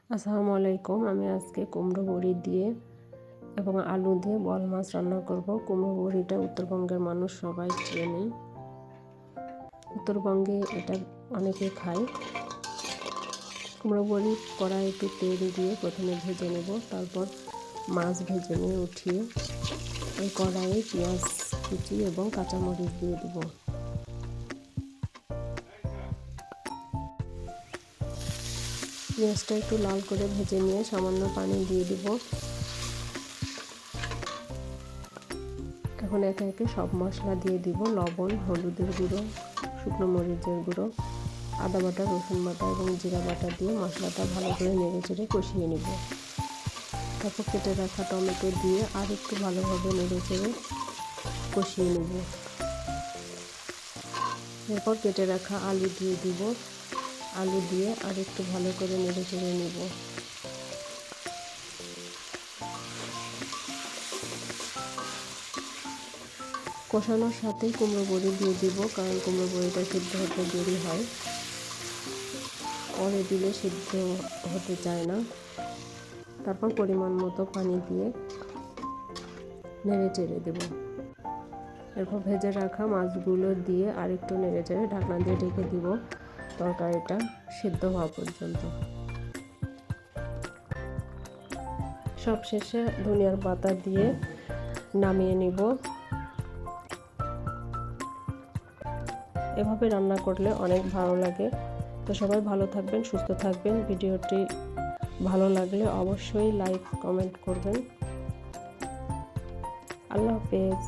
আসসালামু আলাইকুম। আমি আজকে কুমড়ো বড়ি দিয়ে এবং আলু দিয়ে বল মাছ রান্না করব। কুমড়ো বড়িটা উত্তরবঙ্গের মানুষ সবাই চেনে। উত্তরবঙ্গে এটা অনেকে খায়। কুমড়ো বড়ি কড়াইয়ে একটু তেল দিয়ে প্রথমে ভেজে নেব, তারপর মাছ ভেজে নিয়ে উঠিয়ে ওই কড়াইয়ে পেঁয়াজ কুচি এবং কাঁচামরিচ দিয়ে দেব। পেঁয়াজটা একটু লাল করে ভেজে নিয়ে সামান্য পানি দিয়ে দিব। এখন একে একে সব মশলা দিয়ে দিব, লবণ, হলুদের গুঁড়ো, শুকনো মরিচের গুঁড়ো, আদা বাটা, রসুন বাটা এবং জিরা বাটা দিয়ে মশলাটা ভালো করে নেড়ে চেড়ে কষিয়ে নেব। তারপর কেটে রাখা টমেটো দিয়ে আর একটু ভালোভাবে নেড়ে চেড়ে কষিয়ে নেব। এরপর কেটে রাখা আলু দিয়ে দিব, আলু দিয়ে আর একটু ভালো করে নেড়ে চেড়ে নেব। কষানোর সাথেই কুমড়ো বড়ি দিয়ে দিব, কারণ কুমড়ো বড়িটা সিদ্ধ হতে দেরি হয়, পরে দিলে সিদ্ধ হতে চায় না। তারপর পরিমাণ মতো পানি দিয়ে নেড়ে চেড়ে দেব। এরপর ভেজে রাখা মাছগুলো দিয়ে আর একটু নেড়ে চেড়ে ঢাকনা দিয়ে ঢেকে দিব তরকারিটা সিদ্ধ হওয়া পর্যন্ত। সবশেষে ধনিয়ার পাতা দিয়ে নামিয়ে নিব। এভাবে রান্না করলে অনেক ভালো লাগে। তো সবাই ভালো থাকবেন, সুস্থ থাকবেন। ভিডিওটি ভালো লাগলে অবশ্যই লাইক কমেন্ট করবেন। আল্লাহ হাফেজ।